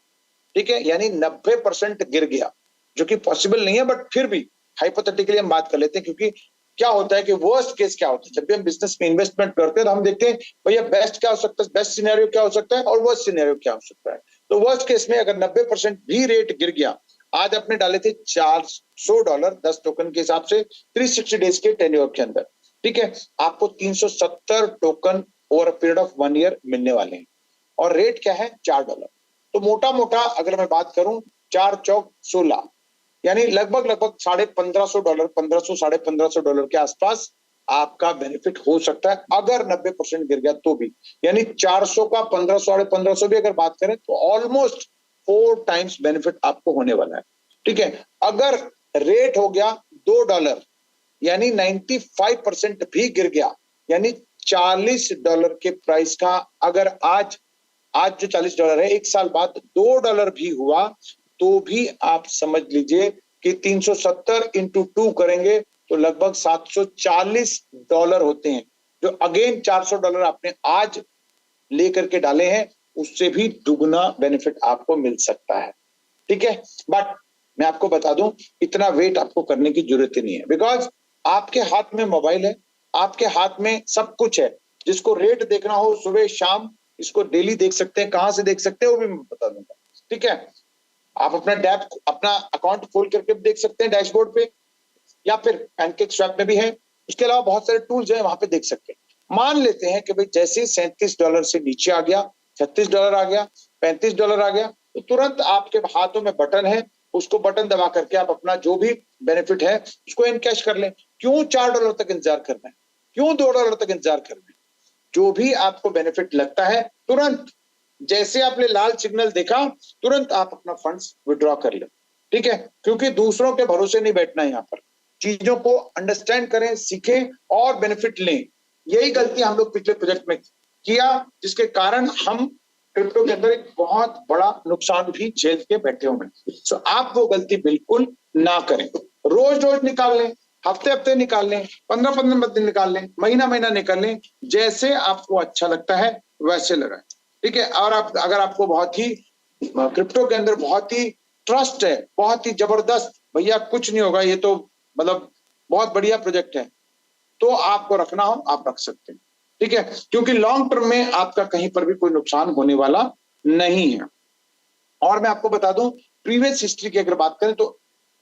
ठीक है, यानी 90% गिर गया, जो कि पॉसिबल नहीं है, बट फिर भी हाइपोथेटिकली हम बात कर लेते हैं, क्योंकि क्या होता है कि वर्स्ट केस क्या होता है, जब भी हम बिजनेस में इन्वेस्टमेंट करते हैं तो हम देखते हैं भैया बेस्ट क्या हो सकता है, बेस्ट सिनेरियो क्या हो सकता है और वर्स्ट सिनेरियो क्या हो सकता है। तो वर्स्ट केस में अगर 90% भी रेट गिर गया, आज आपने डाले थे $400 10 टोकन के हिसाब से 360 डेज के टेन्योर के अंदर, ठीक है, आपको 370 token over a period of 1 year मिलने वाले हैं, और रेट क्या है $4। तो मोटा मोटा अगर मैं बात करूं 4 चौक 16, यानी लगभग $1,500, 1500 $1,500 के आसपास आपका बेनिफिट हो सकता है, अगर 90% गिर गया तो भी। यानी 400 का 1500 1550 भी अगर बात करें तो ऑलमोस्ट 4 टाइम्स बेनिफिट आपको होने वाला है। ठीक है, अगर रेट हो गया $2, यानी 95% भी गिर गया, यानी $40 के प्राइस का अगर आज जो $40 है, 1 साल बाद $2 भी हुआ, तो भी आप समझ लीजिए कि 370 इंटू 2 करेंगे तो लगभग $740 होते हैं, जो अगेन $400 आपने आज लेकर के डाले हैं, उससे भी दुगना बेनिफिट आपको मिल सकता है। ठीक है, बट मैं आपको बता दूं, इतना वेट आपको करने की जरूरत ही नहीं है, बिकॉज आपके हाथ में मोबाइल है, आपके हाथ में सब कुछ है। जिसको रेट देखना हो सुबह शाम इसको डेली देख सकते हैं, कहां से देख सकते हैं वो भी मैं बता दूंगा। ठीक है, आप अपना अकाउंट खोल करके देख सकते हैं डैशबोर्ड पे, या फिर पैनकेक स्वैप में भी है। उसके अलावा बहुत सारे टूल्स हैं, वहां पे देख सकते हैं। मान लेते हैं कि भाई जैसे $37 से नीचे आ गया, $36 आ गया, $35 आ गया, तो तुरंत आपके हाथों में बटन है, उसको बटन दबा करके आप अपना जो भी बेनिफिट है उसको इनकैश कर लें। क्यों $4 तक इंतजार करना है, क्यों $2 तक इंतजार करना है? जो भी आपको बेनिफिट लगता है तुरंत, जैसे आपने लाल सिग्नल देखा, तुरंत आप अपना फंड्स विड्रॉ कर लें। ठीक है, क्योंकि दूसरों के भरोसे नहीं बैठना है, यहाँ पर चीजों को अंडरस्टैंड करें, सीखें और बेनिफिट लें। यही गलती हम लोग पिछले प्रोजेक्ट में किया, जिसके कारण हम क्रिप्टो के अंदर एक बहुत बड़ा नुकसान भी झेल के बैठे हुए हैं। सो आप वो गलती बिल्कुल ना करें। रोज रोज निकाल लें, हफ्ते हफ्ते निकाल लें, 15-15 दिन निकाल लें, महीना महीना निकाल लें, जैसे आपको अच्छा लगता है वैसे लगाएं। ठीक है, और आप अगर आपको बहुत ही क्रिप्टो के अंदर बहुत ही ट्रस्ट है, बहुत ही जबरदस्त, भैया कुछ नहीं होगा, ये तो मतलब बहुत बढ़िया प्रोजेक्ट है, तो आपको रखना हो आप रख सकते हैं, ठीक है, क्योंकि लॉन्ग टर्म में आपका कहीं पर भी कोई नुकसान होने वाला नहीं है। और मैं आपको बता दूं, प्रीवियस हिस्ट्री की अगर बात करें तो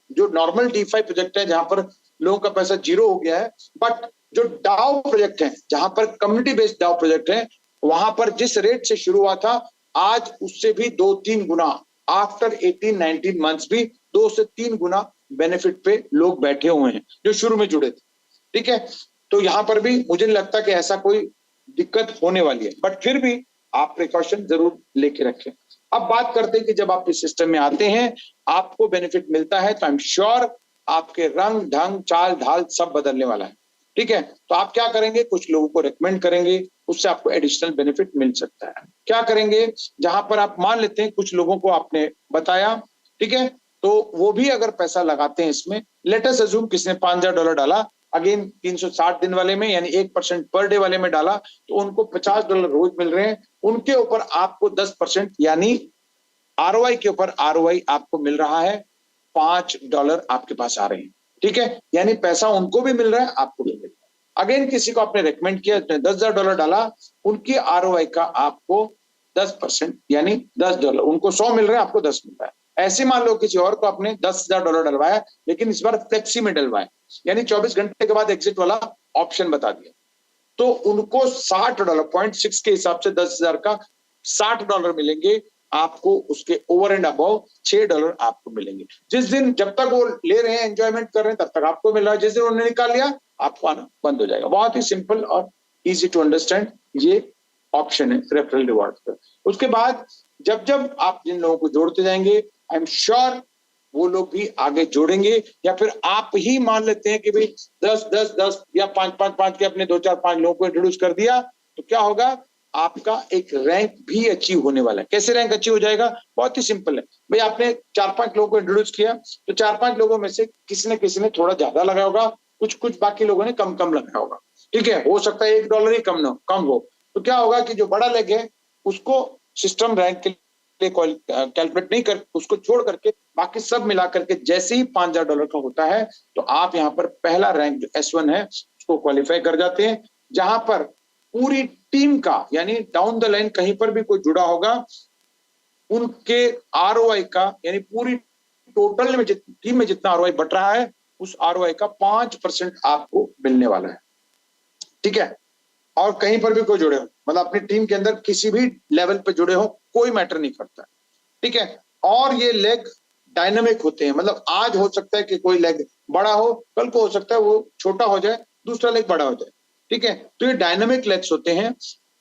जो नॉर्मल डीफाई प्रोजेक्ट है जहां पर लोगों का पैसा जीरो हो गया है, बट जो डाओ प्रोजेक्ट है, जहां पर कम्युनिटी बेस्ड डाओ प्रोजेक्ट है, वहां पर जिस रेट से शुरू हुआ था, आज उससे भी 2-3 गुना, आफ्टर 18-19 मंथ्स भी 2 से 3 गुना बेनिफिट पे लोग बैठे हुए हैं जो शुरू में जुड़े थे, ठीक है। तो यहां पर भी मुझे नहीं लगता कि ऐसा कोई दिक्कत होने वाली है, बट फिर भी आप प्रिकॉशन जरूर लेके रखें। अब बात करते हैं कि जब आप इस सिस्टम में आते हैं, आपको बेनिफिट मिलता है, तो आई एम श्योर आपके रंग ढंग चाल ढाल सब बदलने वाला है, ठीक है। तो आप क्या करेंगे, कुछ लोगों को रेकमेंड करेंगे, उससे आपको एडिशनल बेनिफिट मिल सकता है। क्या करेंगे, जहां पर आप मान लेते हैं कुछ लोगों को आपने बताया, ठीक है, तो वो भी अगर पैसा लगाते हैं इसमें, लेट अस अज्यूम किसने $5,000 डाला, अगेन 360 दिन वाले में यानी 1% पर डे वाले में डाला, तो उनको $50 रोज मिल रहे हैं, उनके ऊपर आपको 10% यानी आरओआई के ऊपर आरओआई आपको मिल रहा है, $5 आपके पास आ रहे हैं, ठीक है, यानी पैसा उनको भी मिल रहा है, आपको भी मिल रहा है। अगेन किसी को आपने रेकमेंड किया, $10,000 डाला, उनकी आरओआई का आपको 10% यानी $10, उनको 100 मिल रहा है, आपको 10 मिल रहा है। ऐसे मान लो किसी और को आपने $10,000 डलवाया, लेकिन इस बार फ्लेक्सी में डलवाया, यानी 24 घंटे के बाद एग्जिट वाला ऑप्शन बता दिया, तो उनको $60 0.6 के हिसाब से 10,000 का $60 मिलेंगे आपको, उसके ओवर एंड अबव $6 आपको मिलेंगे। जिस दिन जब तक वो ले रहे हैं, एंजॉयमेंट कर रहे हैं, तब तक आपको मिल रहा है, जिस दिन उन्होंने निकाल लिया आपको आना बंद हो जाएगा। बहुत ही सिंपल और इजी टू अंडरस्टैंड ये ऑप्शन है रेफरल रिवॉर्ड का। उसके बाद जब जब आप जिन लोगों को जोड़ते जाएंगे, आई एम श्योर वो लोग भी आगे जोड़ेंगे, या फिर आप ही मान लेते हैं कि भाई 10-10-10 या 5-5-5 के अपने 2-4-5 लोगों को इंट्रोड्यूस कर दिया, तो क्या होगा, आपका एक रैंक भी अचीव होने वाला है। कैसे रैंक अचीव हो जाएगा, बहुत ही सिंपल है भाई, आपने 4-5 लोगों को इंट्रोड्यूस किया, तो 4-5 लोगों में से किसी ने थोड़ा ज्यादा लगाया होगा, कुछ बाकी लोगों ने कम कम लगाया होगा, ठीक है, हो सकता है $1 ही कम हो, तो क्या होगा कि जो बड़ा लेग है उसको सिस्टम रैंक के कैलकुलेट नहीं कर, उसको छोड़ करके बाकी सब मिला करके जैसे ही $5,000 का होता है, तो आप यहाँ पर पहला रैंक जो S1 है उसको क्वालिफाई कर जाते हैं, जहां पर पूरी टीम का यानी डाउन द लाइन कहीं पर भी कोई जुड़ा होगा, उनके आरओआई का यानी पूरी टोटल में टीम में जितना आरओआई बट रहा है, उस आरओआई का 5% आपको मिलने वाला है, ठीक है। और कहीं पर भी कोई जुड़े हो, मतलब अपनी टीम के अंदर किसी भी लेवल पे जुड़े हो, कोई मैटर नहीं करता, ठीक है। और ये लेग डायनामिक होते हैं, मतलब आज हो सकता है कि कोई लेग बड़ा हो, कल को हो सकता है वो छोटा हो जाए, दूसरा लेग बड़ा हो जाए, ठीक है। तो ये डायनामिक लेग्स होते हैं,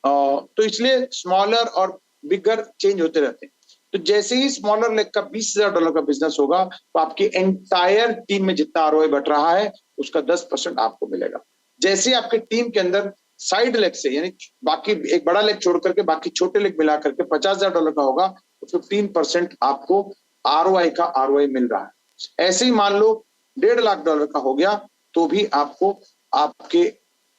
तो इसलिए स्मॉलर और बिगर चेंज होते रहते हैं। तो जैसे ही स्मॉलर लेग का $20,000 का बिजनेस होगा, तो आपकी एंटायर टीम में जितना आरओआई बट रहा है उसका 10% आपको मिलेगा। जैसे आपकी टीम के अंदर साइड लेग से यानी बाकी एक बड़ा लेग छोड़ करके बाकी छोटे लेग मिला करके $50,000 का होगा, तो 15% आपको आरओआई का आरओआई मिल रहा है। ऐसे ही मान लो $1.5 लाख का हो गया, तो भी आपको आपके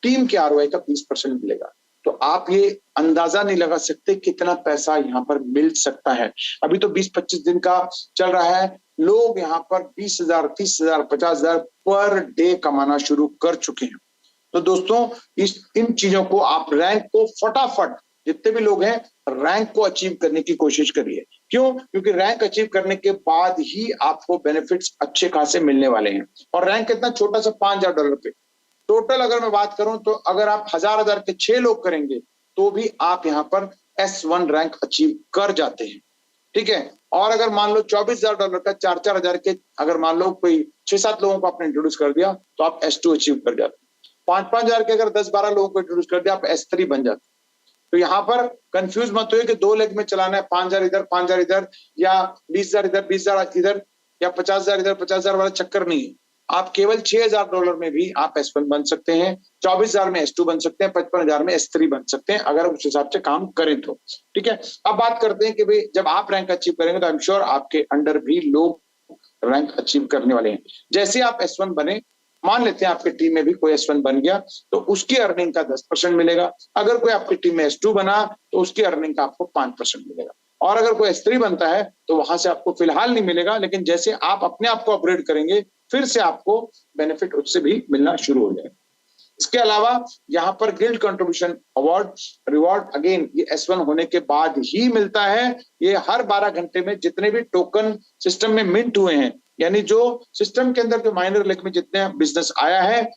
टीम के आरओआई का 20% मिलेगा। तो आप ये अंदाजा नहीं लगा सकते कितना पैसा यहाँ पर मिल सकता है। अभी तो 20-25 दिन का चल रहा है, लोग यहाँ पर 20,000, 30,000, 50,000 पर डे कमाना शुरू कर चुके हैं। तो दोस्तों इन चीजों को आप रैंक को फटाफट, जितने भी लोग हैं, रैंक को अचीव करने की कोशिश करिए। क्यों? क्योंकि रैंक अचीव करने के बाद ही आपको बेनिफिट्स अच्छे खासे मिलने वाले हैं। और रैंक इतना छोटा सा $5,000 पे टोटल अगर मैं बात करूं, तो अगर आप हजार के 6 लोग करेंगे तो भी आप यहाँ पर S1 रैंक अचीव कर जाते हैं, ठीक है। और अगर मान लो $24,000 का 4-4 हजार के अगर मान लो कोई 6-7 लोगों को आपने इंट्रोड्यूस कर दिया, तो आप S2 अचीव कर जाते हैं। 5-5 हजार के अगर 10-12 लोगों को इंट्रोड्यूस कर दिया, आप S3 बन जाते हैं। तो यहाँ पर कंफ्यूज मत होइए कि 2 लेग में चलाना है, 5,000 इधर 5,000 इधर, या 20,000 इधर 20,000 इधर, या 50,000 इधर 50,000 वाला चक्कर नहीं है। आप केवल $6,000 में भी आप S1 बन सकते हैं, 24,000 में S2 बन सकते हैं, 55,000 में S3 बन सकते हैं, अगर उस हिसाब से काम करें तो, ठीक है। अब बात करते हैं कि भाई जब आप रैंक अचीव करेंगे, तो आई एम श्योर आपके अंडर भी लोग रैंक अचीव करने वाले हैं। जैसे आप S1 बने, मान लेते हैं आपकी टीम में भी कोई S1 बन गया, तो उसकी अर्निंग का 10% मिलेगा। अगर कोई आपकी टीम में S2 बना, तो उसकी अर्निंग का आपको 5% मिलेगा। और अगर कोई S3 बनता है तो वहां से आपको फिलहाल नहीं मिलेगा, लेकिन जैसे आप अपने आप को अपग्रेड करेंगे फिर से आपको बेनिफिट उससे भी मिलना शुरू हो जाएगा। इसके अलावा यहाँ पर guild contribution award reward again ये S1 होने के बाद ही मिलता है। ये हर 12 घंटे में जितने भी टोकन सिस्टम में मिंट हुए हैं, यानी जो सिस्टम के अंदर जो माइनर लेग में जितने बिजनेस आया है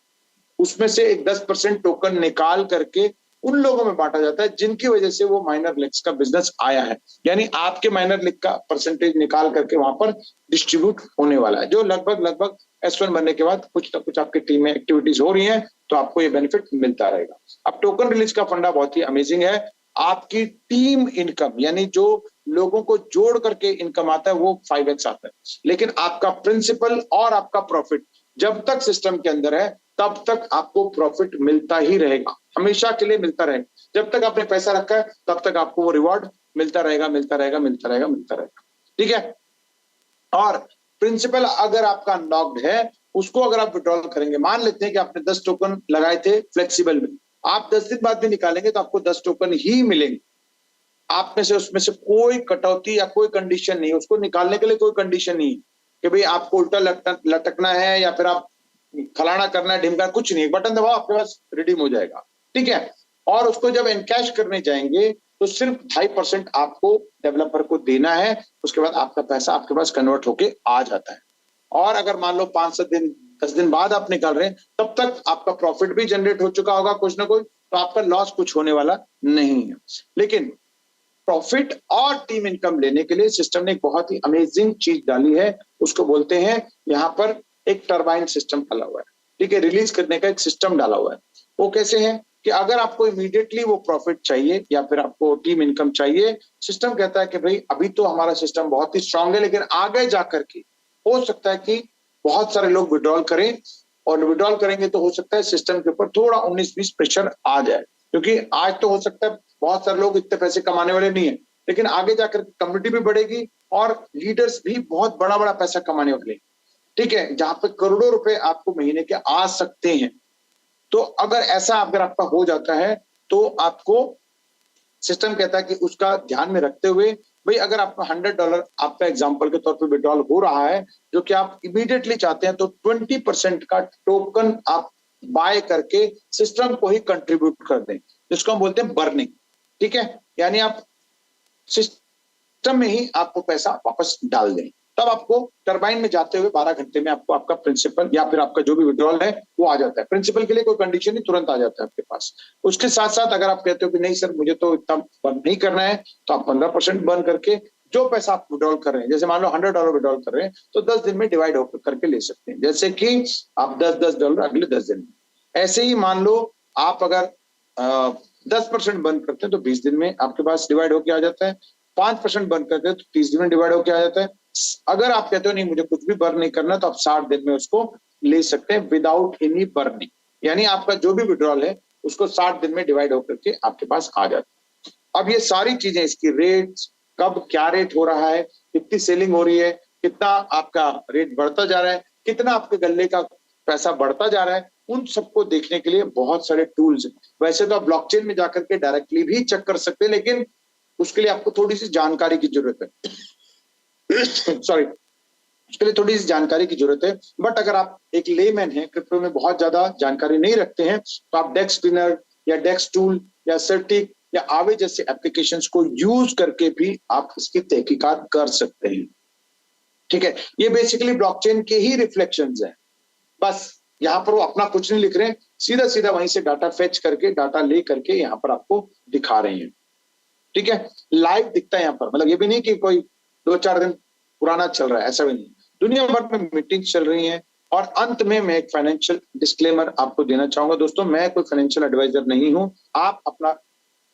उसमें से एक 10% टोकन निकाल करके उन लोगों में बांटा जाता है जिनकी वजह से वो माइनर लेग्स का बिजनेस आया है, यानी आपके माइनर लेग का परसेंटेज निकाल करके वहां पर डिस्ट्रीब्यूट होने वाला है, जो लगभग S1 बनने के बाद कुछ ना कुछ आपकी टीम में एक्टिविटीज हो रही हैं तो आपको ये बेनिफिट मिलता रहेगा। अब टोकन रिलीज का फंडा बहुत ही अमेजिंग है। आपकी टीम इनकम यानी जो लोगों को जोड़ करके इनकम आता है वो 5x आता है, लेकिन आपका प्रिंसिपल और आपका प्रॉफिट जब तक सिस्टम के अंदर है तब तक आपको प्रॉफिट मिलता ही रहेगा, हमेशा के लिए मिलता रहेगा। जब तक आपने पैसा रखा है तब तक आपको वो रिवॉर्ड मिलता रहेगा। ठीक है। और प्रिंसिपल अगर आपका नॉक्ड है उसको अगर आप विड्रॉल करेंगे, मान लेते हैं कि आपने 10 टोकन लगाए थे फ्लेक्सिबल में, आप 10 दिन बाद भी निकालेंगे तो आपको 10 टोकन ही मिलेंगे। आप में से उसमें से कोई कटौती या कोई कंडीशन नहीं, उसको निकालने के लिए कोई कंडीशन नहीं कि भाई आपको उल्टा लटकना है या फिर आप फलाना करना है ढिमका, कुछ नहीं, एक बटन दबाओ आपके पास रिडीम हो जाएगा। ठीक है। और उसको जब एनकैश करने जाएंगे तो सिर्फ 2.5% आपको डेवलपर को देना है, उसके बाद आपका पैसा आपके पास कन्वर्ट होके आ जाता है। और अगर मान लो 5-7 दिन 10 दिन बाद आप निकाल रहे हैं तब तक आपका प्रॉफिट भी जनरेट हो चुका होगा कुछ ना कुछ, तो आपका लॉस कुछ होने वाला नहीं है। लेकिन प्रॉफिट और टीम इनकम लेने के लिए सिस्टम ने एक बहुत ही अमेजिंग चीज डाली है, उसको बोलते हैं यहाँ पर एक टरबाइन सिस्टम डाला हुआ है। ठीक है, रिलीज करने का एक सिस्टम डाला हुआ है। वो कैसे है कि अगर आपको इमीडिएटली वो प्रॉफिट चाहिए या फिर आपको टीम इनकम चाहिए, सिस्टम कहता है कि भाई अभी तो हमारा सिस्टम बहुत ही स्ट्रांग है, लेकिन आगे जाकर के हो सकता है कि बहुत सारे लोग विड्रॉल करें, और विड्रॉल करेंगे तो हो सकता है सिस्टम के ऊपर थोड़ा 19-20 प्रेशर आ जाए, क्योंकि आज तो हो सकता है बहुत सारे लोग इतने पैसे कमाने वाले नहीं है, लेकिन आगे जाकर कम्युनिटी भी बढ़ेगी और लीडर्स भी बहुत बड़ा बड़ा पैसा कमाने वाले। ठीक है, जहां पे करोड़ों रुपए आपको महीने के आ सकते हैं। तो अगर ऐसा अगर आपका हो जाता है तो आपको सिस्टम कहता है कि उसका ध्यान में रखते हुए भाई अगर आपका $100 आपका एग्जांपल के तौर पे विड्रॉल हो रहा है जो कि आप इमीडिएटली चाहते हैं, तो 20% का टोकन आप बाय करके सिस्टम को ही कंट्रीब्यूट कर दें, जिसको हम बोलते हैं बर्निंग। ठीक है, यानी आप सिस्टम में ही आपको पैसा वापस डाल दें, तब आपको टरबाइन में जाते हुए 12 घंटे में आपको आपका प्रिंसिपल या फिर आपका जो भी विड्रॉल है वो आ जाता है। प्रिंसिपल के लिए कोई कंडीशन नहीं, तुरंत आ जाता है आपके पास। उसके साथ साथ अगर आप कहते हो कि नहीं सर मुझे तो इतना बर्न नहीं करना है, तो आप 15% बर्न करके जो पैसा आप विड्रॉल कर रहे हैं, जैसे मान लो $100 विड्रॉल कर रहे हैं तो 10 दिन में डिवाइड होकर करके ले सकते हैं, जैसे कि आप $10 अगले 10 दिन में। ऐसे ही मान लो आप अगर 10% बर्न करते हैं तो 20 दिन में आपके पास डिवाइड होकर आ जाता है, 5% बर्न करते हैं तो 30 दिन में डिवाइड होकर आ जाता है। अगर आप कहते हो नहीं मुझे कुछ भी बर्न नहीं करना, तो आप 60 दिन में उसको ले सकते हैं विदाउट एनी बर्निंग, यानी आपका जो भी विड्रॉल है उसको 60 दिन में डिवाइड होकर के आपके पास आ जाता है। अब ये सारी चीजें, इसकी रेट्स, कब क्या रेट हो रहा है, कितनी सेलिंग हो रही है, कितना आपका रेट बढ़ता जा रहा है, कितना आपके गल्ले का पैसा बढ़ता जा रहा है, उन सबको देखने के लिए बहुत सारे टूल्स हैं। वैसे तो आप ब्लॉकचेन में जाकर के डायरेक्टली भी चेक कर सकते हैं, लेकिन उसके लिए आपको थोड़ी सी जानकारी की जरूरत है। सॉरी, उसके लिए थोड़ी सी जानकारी की जरूरत है। बट अगर आप एक लेमैन हैं, क्रिप्टो में बहुत ज्यादा जानकारी नहीं रखते हैं, तो आप डेक्स स्पिनर या डेक्स टूल या सर्टिक या आवे जैसे एप्लीकेशंस को यूज करके भी आप इसकी तहकीकात कर सकते हैं। ठीक है, ये बेसिकली ब्लॉकचेन के ही रिफ्लेक्शंस हैं। बस यहाँ पर वो अपना कुछ नहीं लिख रहे हैं, सीधा सीधा वहीं से डाटा फेच करके, डाटा ले करके यहाँ पर आपको दिखा रहे हैं। ठीक है, लाइव दिखता है यहाँ पर, मतलब ये भी नहीं कि कोई 2-4 दिन पुराना चल रहा है, ऐसा भी नहीं। दुनिया भर में मीटिंग चल रही हैं। और अंत में मैं एक फाइनेंशियल डिस्क्लेमर आपको देना चाहूंगा। दोस्तों, मैं कोई फाइनेंशियल एडवाइजर नहीं हूं, आप अपना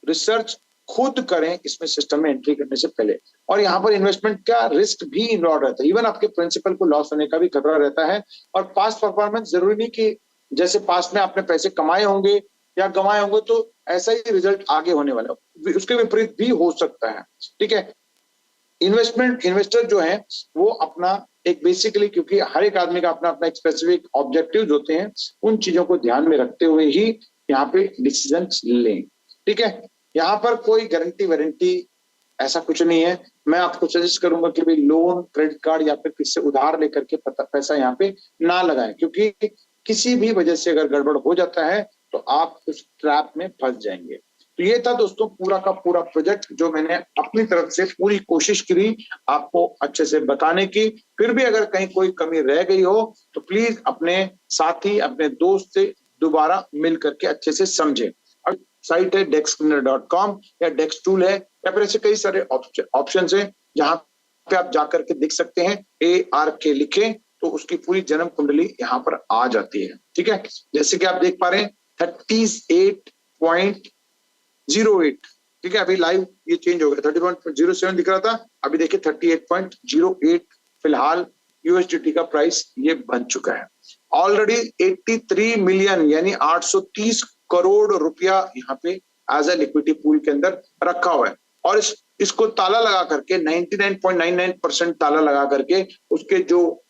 रिसर्च खुद करें इसमें सिस्टम में एंट्री करने से पहले। और यहाँ पर इन्वेस्टमेंट का रिस्क भी इन्वॉल्व रहता है, इवन आपके प्रिंसिपल को लॉस होने का भी खतरा रहता है। और पास्ट परफॉर्मेंस जरूरी नहीं कि जैसे पास्ट में आपने पैसे कमाए होंगे या गंवाए होंगे तो ऐसा ही रिजल्ट आगे होने वाला, उसके विपरीत भी हो सकता है। ठीक है, इन्वेस्टर जो है वो अपना एक बेसिकली, क्योंकि हर एक आदमी का अपना अपना एक स्पेसिफिक ऑब्जेक्टिव होते हैं, उन चीजों को ध्यान में रखते हुए ही यहाँ पे डिसीजन लें। ठीक है, यहाँ पर कोई गारंटी वारंटी ऐसा कुछ नहीं है। मैं आपको सजेस्ट करूंगा कि भाई लोन, क्रेडिट कार्ड या फिर किससे उधार लेकर के पैसा यहाँ पे ना लगाएं, क्योंकि किसी भी वजह से अगर गड़बड़ हो जाता है तो आप उस ट्रैप में फंस जाएंगे। तो ये था दोस्तों पूरा का पूरा प्रोजेक्ट, जो मैंने अपनी तरफ से पूरी कोशिश करी आपको अच्छे से बताने की। फिर भी अगर कहीं कोई कमी रह गई हो तो प्लीज अपने साथी, अपने दोस्त से दोबारा मिल करके अच्छे से समझें। साइट है dexcleaner.com या डेक्स टूल है, या फिर ऐसे कई सारे ऑप्शन है जहां पे आप जाकर के देख सकते हैं। ARK लिखें तो उसकी पूरी जन्म कुंडली यहाँ पर आ जाती है। ठीक है, जैसे कि आप देख पा रहे हैं 38.08। ठीक है, अभी लाइव ये चेंज हो गया, 30.07 दिख रहा था, अभी देखिए 38.08 फिलहाल यूएसडीटी का प्राइस ये बन चुका है। ऑलरेडी 83 मिलियन यानी 830 करोड़ रुपया यहाँ पे एज ए लिक्विडिटी पूल के अंदर रखा हुआ है। और इसको ताला लगा करके 99.99% ताला लगा करके उसके जो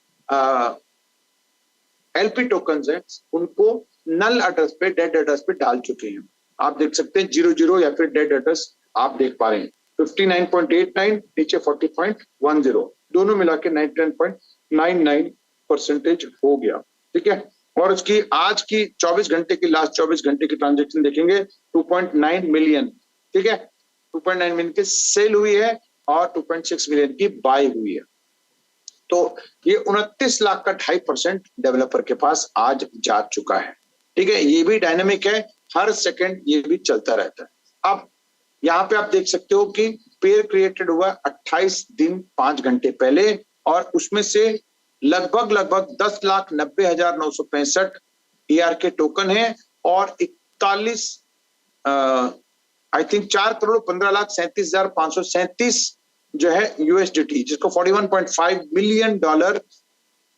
एलपी टोकन्स हैं उनको नल एड्रेस पे, डेड एड्रेस पे डाल चुके हैं। आप देख सकते हैं 00 या फिर डेड एड्रेस आप देख पा रहे हैं। 59.89 नीचे 40.10, दोनों मिला के 99.99% हो गया। ठीक है, और उसकी आज की 24 घंटे की, लास्ट 24 घंटे की ट्रांजेक्शन देखेंगे 2.9 मिलियन। ठीक है, 2.9 मिलियन की सेल हुई है और 2.6 मिलियन की बाय हुई है। तो ये 29 लाख का 2.5% डेवलपर के पास आज जा चुका है। ठीक है, ये भी डायनेमिक है, हर सेकंड ये भी चलता रहता है। अब यहाँ पे आप देख सकते हो कि पेयर क्रिएटेड हुआ 28 दिन 5 घंटे पहले, और उसमें से लगभग 10,90,965 ARK टोकन है और 41 आई थिंक 4,15,37,537 जो है यूएसडीटी, जिसको $41.5 मिलियन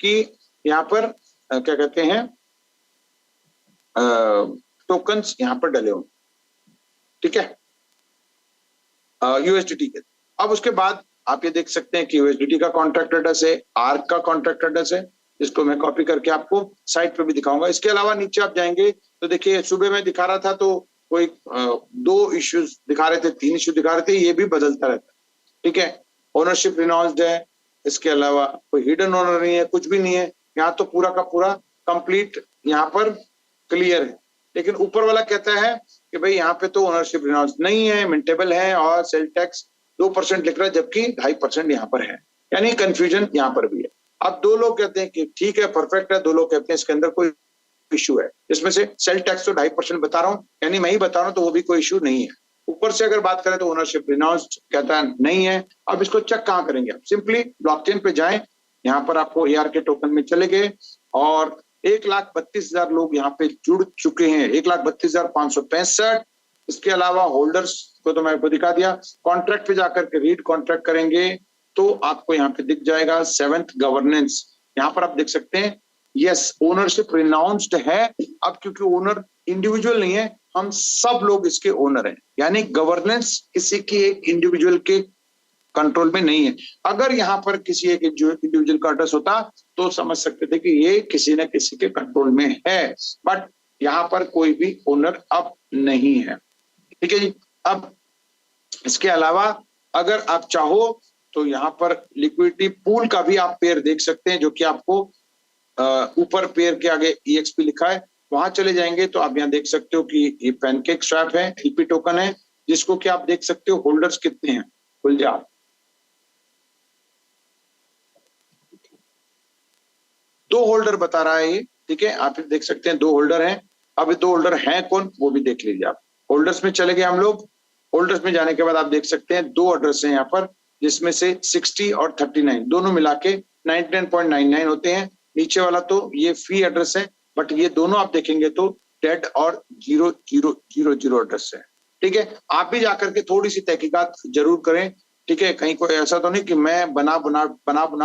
की यहाँ पर क्या कहते हैं टोकन्स यहाँ पर डले हुए। ठीक है, यूएसडीटी के। अब उसके बाद आप ये देख सकते हैं कि यूएसडीटी का कॉन्ट्रैक्ट एड्रेस है, आर्क का कॉन्ट्रैक्ट एड्रेस है, जिसको मैं कॉपी करके आपको साइट पे भी दिखाऊंगा। इसके अलावा नीचे आप जाएंगे तो देखिए सुबह में दिखा रहा था तो कोई 2 इश्यूज दिखा रहे थे, 3 इश्यू दिखा रहे थे, ये भी बदलता रहता है। ठीक है, ओनरशिप रिनाउंस्ड है, इसके अलावा कोई हिडन ओनर नहीं है, कुछ भी नहीं है। यहाँ तो पूरा का पूरा कंप्लीट यहाँ पर क्लियर है। लेकिन ऊपर वाला कहता है कि भाई यहाँ पे तो ओनरशिप रिनाउंस नहीं है, मिंटेबल है और सेल टैक्स 2% लिख रहा है, जबकि 2.5% यहाँ पर है, यानी कंफ्यूजन यहाँ पर भी है। अब 2 लोग कहते हैं कि ठीक है परफेक्ट है, 2 लोग कहते हैं इसके अंदर कोई इश्यू है। इसमें से सेल टैक्स तो 2.5% बता रहा हूँ, यानी मैं ही बता रहा हूँ, तो वो भी कोई इश्यू नहीं है। ऊपर से अगर बात करें तो ओनरशिप रिनाउंस्ड कहता है नहीं है। अब इसको चेक कहाँ करेंगे? आप सिंपली ब्लॉकचेन पे जाएं, यहाँ पर आपको ARK टोकन में चले गए और 1,32,000 लोग यहाँ पे जुड़ चुके हैं, 1,32,565। इसके अलावा होल्डर्स को तो मैं आपको दिखा दिया। कॉन्ट्रैक्ट पे जाकर के रीड कॉन्ट्रैक्ट करेंगे तो आपको यहाँ पे दिख जाएगा 7th गवर्नेंस। यहाँ पर आप देख सकते हैं यस ओनरशिप रिनाउंस्ड है। अब क्योंकि ओनर इंडिविजुअल नहीं है, हम सब लोग इसके ओनर हैं, यानी गवर्नेंस किसी की एक इंडिविजुअल के कंट्रोल में नहीं है। अगर यहाँ पर किसी एक इंडिविजुअल का एड्रेस होता तो समझ सकते थे कि ये किसी न किसी के कंट्रोल में है, बट यहाँ पर कोई भी ओनर अब नहीं है। ठीक है जी। अब इसके अलावा अगर आप चाहो तो यहाँ पर लिक्विडिटी पूल का भी आप पेयर देख सकते हैं, जो कि आपको ऊपर पेयर के आगे EXP लिखा है, वहां चले जाएंगे तो आप यहाँ देख सकते हो कि ये पैनकेक स्वैप है, LP टोकन है, जिसको कि आप देख सकते हो होल्डर्स कितने हैं। खुल जा 2 होल्डर बता रहा है ये। ठीक है, आप देख सकते हैं 2 होल्डर हैं। अब 2 होल्डर हैं कौन वो भी देख लीजिए आप। होल्डर्स में चले गए हम लोग। होल्डर्स में जाने के बाद आप देख सकते हैं 2 एड्रेस हैं यहाँ पर, जिसमें से 60 और 39 दोनों मिला के 99.99 होते हैं। नीचे वाला तो ये फी एड्रेस है, बट ये दोनों आप देखेंगे तो डेड और 0000 एड्रेस है। ठीक है, आप भी जाकर के थोड़ी सी तहकीकात जरूर करें। ठीक है, कहीं कोई ऐसा तो नहीं कि मैं बना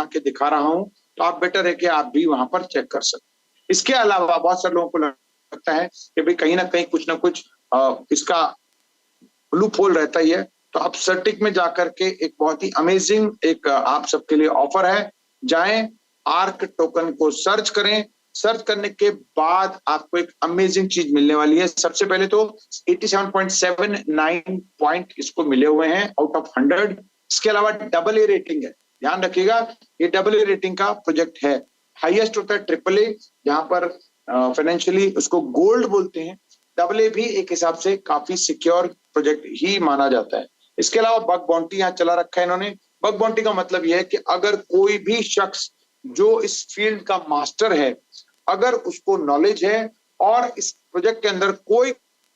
के दिखा रहा हूं, तो आप बेटर है कि आप भी वहां पर चेक कर सकते। इसके अलावा बहुत सारे लोगों को लगता है कि भाई कहीं ना कहीं कुछ ना कुछ इसका लूप होल रहता ही है, तो आप सर्टिक में जाकर के एक बहुत ही अमेजिंग एक आप सबके लिए ऑफर है। जाएं, आर्क टोकन को सर्च करें, सर्च करने के बाद आपको एक अमेजिंग चीज मिलने वाली है। सबसे पहले तो 87.79 पॉइंट इसको मिले हुए हैं आउट ऑफ 100। इसके अलावा AA रेटिंग है, ध्यान रखिएगा ये AA रेटिंग का प्रोजेक्ट है। हाईएस्ट होता है AAA, जहां पर फाइनेंशियली उसको गोल्ड बोलते हैं। AA भी एक हिसाब से काफी सिक्योर प्रोजेक्ट ही माना जाता है। इसके अलावा बग बाउंटी यहाँ चला रखा है इन्होंने। बग बाउंटी का मतलब यह है कि अगर कोई भी शख्स जो इस फील्ड का मास्टर है, अगर उसको नॉलेज है और इस प्रोजेक्ट के अंदर कोई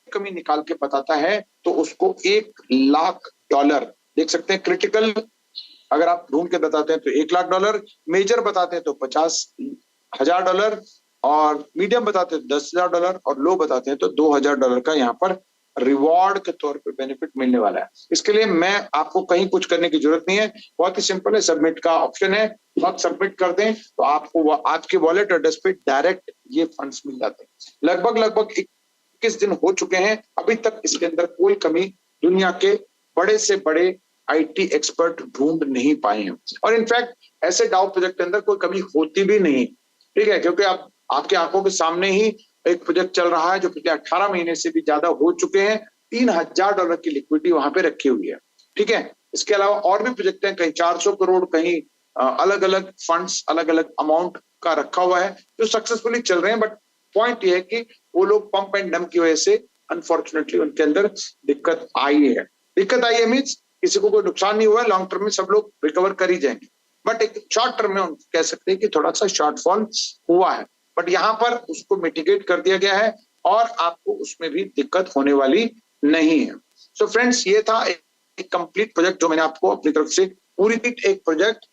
कमी निकाल के बताता है तो उसको $1,00,000, देख सकते हैं क्रिटिकल अगर आप ढूंढ के बताते हैं तो $1,00,000, मेजर बताते हैं तो $50,000 और मीडियम बताते हैं $10,000 और लो बताते हैं तो $2,000 का यहाँ पर रिवॉर्ड के तौर पे बेनिफिट मिलने वाला है। इसके लिए मैं आपको कहीं कुछ करने की जरूरत नहीं है, बहुत ही सिंपल है, सबमिट का ऑप्शन है, आप सबमिट कर दें तो आपको आपके वॉलेट एड्रेस पे डायरेक्ट ये फंड्स मिल जाते हैं। लगभग 21 दिन हो चुके हैं, अभी तक इसके अंदर कोई कमी दुनिया के बड़े से बड़े IT एक्सपर्ट ढूंढ नहीं पाए हैं। और इनफैक्ट ऐसे डाउ प्रोजेक्ट के अंदर कोई कमी होती भी नहीं, ठीक है, क्योंकि आप आपके आंखों के सामने ही एक प्रोजेक्ट चल रहा है जो पिछले 18 महीने से भी ज्यादा हो चुके हैं। $3,000 की लिक्विडिटी वहां पे रखी हुई है, ठीक है। इसके अलावा और भी प्रोजेक्ट हैं, कहीं 400 करोड़, कहीं अलग अलग फंड्स अलग अलग अमाउंट का रखा हुआ है जो सक्सेसफुली चल रहे हैं। बट पॉइंट ये है कि वो लोग पंप एंड डंप की वजह से अनफॉर्चुनेटली उनके अंदर दिक्कत आई है मीन्स किसी को कोई नुकसान नहीं हुआ है, लॉन्ग टर्म में सब लोग रिकवर कर ही जाएंगे, बट एक शॉर्ट टर्म में हम कह सकते हैं कि थोड़ा सा शॉर्टफॉल हुआ है। बट यहाँ पर उसको मिटिगेट कर दिया गया है और आपको उसमें भी दिक्कत होने वाली नहीं है। सो फ्रेंड्स, ये था एक कंप्लीट प्रोजेक्ट जो मैंने आपको अपनी तरफ से पूरी एक प्रोजेक्ट